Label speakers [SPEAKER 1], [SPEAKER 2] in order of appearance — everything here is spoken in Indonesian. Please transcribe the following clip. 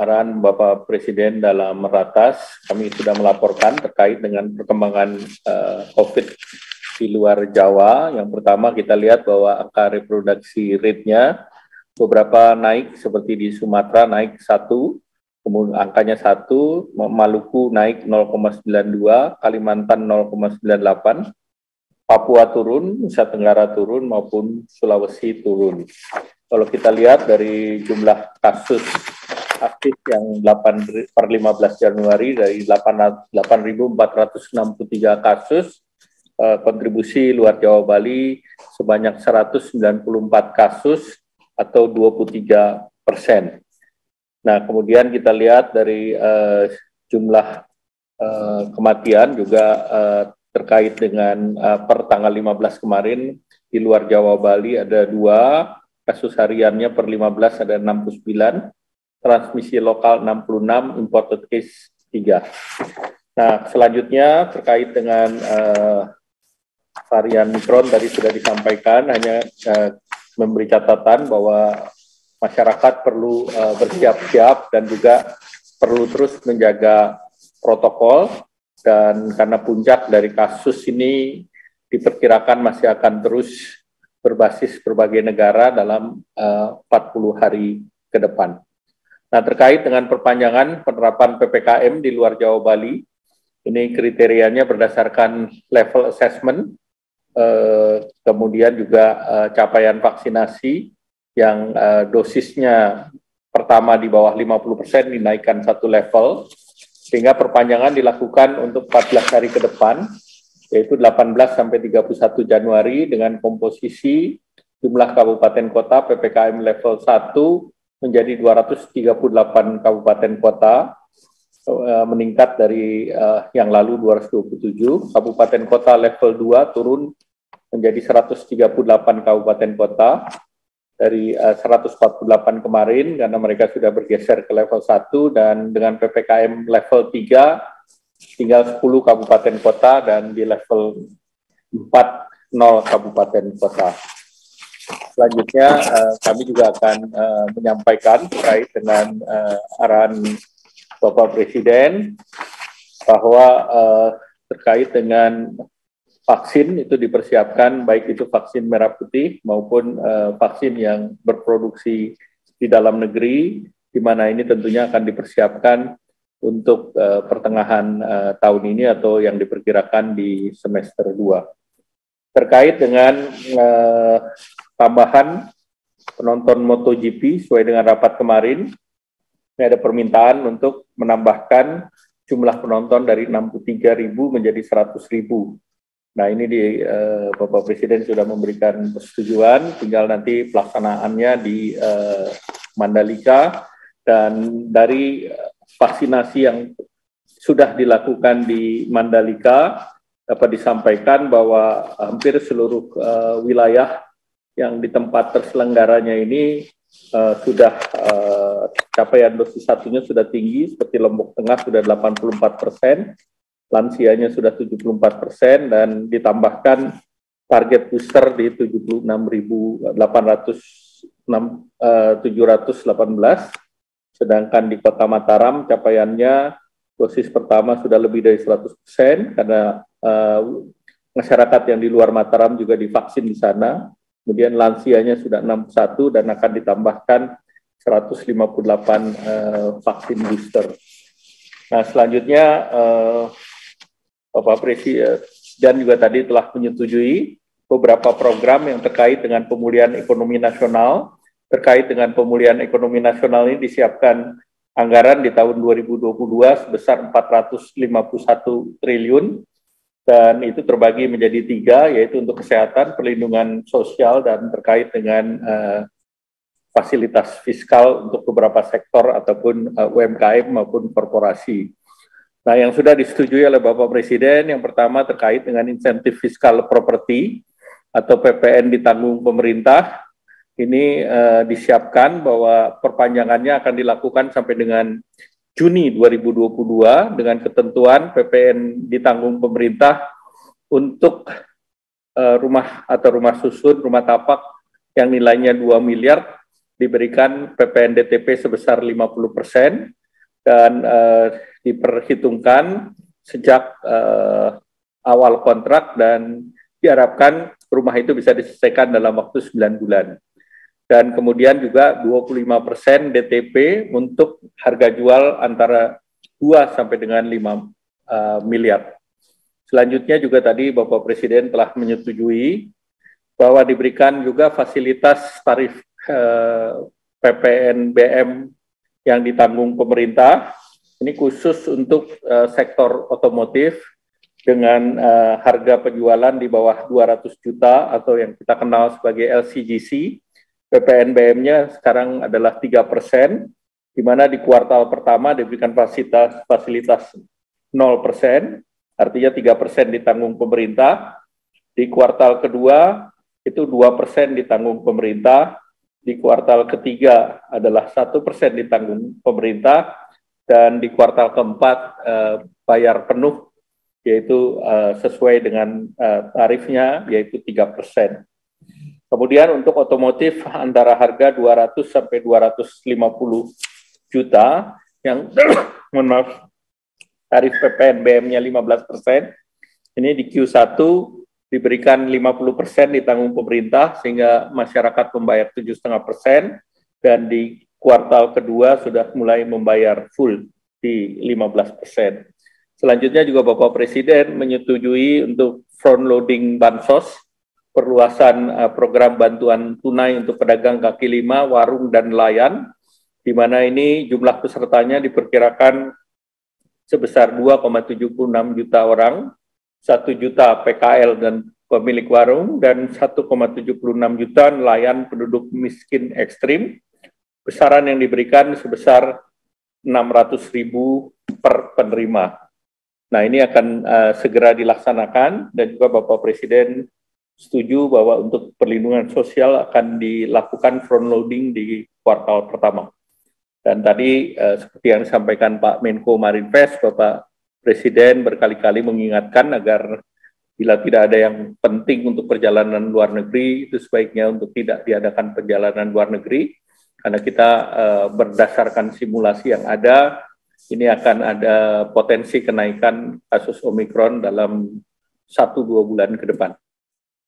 [SPEAKER 1] arahan Bapak Presiden dalam Ratas, kami sudah melaporkan terkait dengan perkembangan COVID di luar Jawa. Yang pertama kita lihat bahwa angka reproduksi rate-nya beberapa naik, seperti di Sumatera naik 1, kemudian angkanya 1, Maluku naik 0,92, Kalimantan 0,98, Papua turun, Nusa Tenggara turun, maupun Sulawesi turun. Kalau kita lihat dari jumlah kasus aktif yang 8 per 15 Januari dari 8.463 kasus, kontribusi luar Jawa Bali sebanyak 194 kasus atau 23%. Nah, kemudian kita lihat dari jumlah kematian juga terkait dengan per tanggal 15 kemarin di luar Jawa Bali ada 2, kasus hariannya per 15 ada 69, transmisi lokal 66, imported case 3. Nah, selanjutnya terkait dengan varian Omicron tadi sudah disampaikan, hanya memberi catatan bahwa masyarakat perlu bersiap-siap dan juga perlu terus menjaga protokol, dan karena puncak dari kasus ini diperkirakan masih akan terus berbasis berbagai negara dalam 40 hari ke depan. Nah, terkait dengan perpanjangan penerapan PPKM di luar Jawa Bali, ini kriterianya berdasarkan level assessment, kemudian juga capaian vaksinasi yang dosisnya pertama di bawah 50% dinaikkan 1 level, sehingga perpanjangan dilakukan untuk 14 hari ke depan, yaitu 18 sampai 31 Januari dengan komposisi jumlah kabupaten kota PPKM level 1 menjadi 238 kabupaten kota, meningkat dari yang lalu 227, kabupaten kota level 2 turun menjadi 138 kabupaten kota, dari 148 kemarin karena mereka sudah bergeser ke level 1, dan dengan PPKM level 3 tinggal 10 kabupaten kota, dan di level 4 0 kabupaten kota. Selanjutnya kami juga akan menyampaikan terkait dengan arahan Bapak Presiden bahwa terkait dengan vaksin itu dipersiapkan, baik itu vaksin merah putih maupun vaksin yang berproduksi di dalam negeri, di mana ini tentunya akan dipersiapkan untuk pertengahan tahun ini atau yang diperkirakan di semester 2. Terkait dengan tambahan penonton MotoGP sesuai dengan rapat kemarin, ini ada permintaan untuk menambahkan jumlah penonton dari 63.000 menjadi 100.000. Nah, ini Bapak Presiden sudah memberikan persetujuan, tinggal nanti pelaksanaannya di Mandalika, dan dari vaksinasi yang sudah dilakukan di Mandalika dapat disampaikan bahwa hampir seluruh wilayah yang di tempat terselenggaranya ini sudah capaian dosis satunya sudah tinggi, seperti Lombok Tengah sudah 84%, lansianya sudah 74%, dan ditambahkan target booster di 76.718, sedangkan di Kota Mataram capaiannya dosis pertama sudah lebih dari 100%, karena masyarakat yang di luar Mataram juga divaksin di sana. Kemudian lansianya sudah 61 dan akan ditambahkan 158 vaksin booster. Nah, selanjutnya Bapak Presiden juga tadi telah menyetujui beberapa program yang terkait dengan pemulihan ekonomi nasional. Terkait dengan pemulihan ekonomi nasional ini disiapkan anggaran di tahun 2022 sebesar 451 triliun, dan itu terbagi menjadi 3, yaitu untuk kesehatan, perlindungan sosial, dan terkait dengan fasilitas fiskal untuk beberapa sektor ataupun UMKM maupun korporasi. Nah, yang sudah disetujui oleh Bapak Presiden, yang pertama terkait dengan insentif fiskal properti atau PPN ditanggung pemerintah. Ini disiapkan bahwa perpanjangannya akan dilakukan sampai dengan Juni 2022 dengan ketentuan PPN ditanggung pemerintah untuk rumah atau rumah susun, rumah tapak yang nilainya 2 miliar diberikan PPN DTP sebesar 50% dan diperhitungkan sejak awal kontrak dan diharapkan rumah itu bisa diselesaikan dalam waktu 9 bulan. Dan kemudian juga 25% DTP untuk harga jual antara 2 sampai dengan 5 miliar. Selanjutnya juga tadi Bapak Presiden telah menyetujui bahwa diberikan juga fasilitas tarif PPN BM yang ditanggung pemerintah. Ini khusus untuk sektor otomotif dengan harga penjualan di bawah 200 juta atau yang kita kenal sebagai LCGC. PPN BM-nya sekarang adalah 3%, di mana di kuartal pertama diberikan fasilitas 0%, artinya 3% ditanggung pemerintah. Di kuartal kedua itu 2% ditanggung pemerintah. Di kuartal ketiga adalah 1% ditanggung pemerintah, dan di kuartal keempat bayar penuh, yaitu sesuai dengan tarifnya, yaitu 3%. Kemudian untuk otomotif antara harga 200 sampai 250 juta yang tarif PPN BM-nya 15%, ini di Q1 diberikan 50% ditanggung pemerintah sehingga masyarakat membayar 7,5%, dan di kuartal kedua sudah mulai membayar full di 15%. Selanjutnya juga Bapak Presiden menyetujui untuk front loading bansos, perluasan program bantuan tunai untuk pedagang kaki lima, warung, dan nelayan, di mana ini jumlah pesertanya diperkirakan sebesar 2,76 juta orang, 1 juta PKL dan pemilik warung, dan 1,76 juta nelayan penduduk miskin ekstrim. Besaran yang diberikan sebesar 600.000 per penerima. Nah, ini akan segera dilaksanakan, dan juga Bapak Presiden setuju bahwa untuk perlindungan sosial akan dilakukan front loading di kuartal pertama. Dan tadi seperti yang disampaikan Pak Menko Marinvest, Bapak Presiden berkali-kali mengingatkan agar bila tidak ada yang penting untuk perjalanan luar negeri, itu sebaiknya untuk tidak diadakan perjalanan luar negeri, karena kita berdasarkan simulasi yang ada, ini akan ada potensi kenaikan kasus Omikron dalam 1-2 bulan ke depan.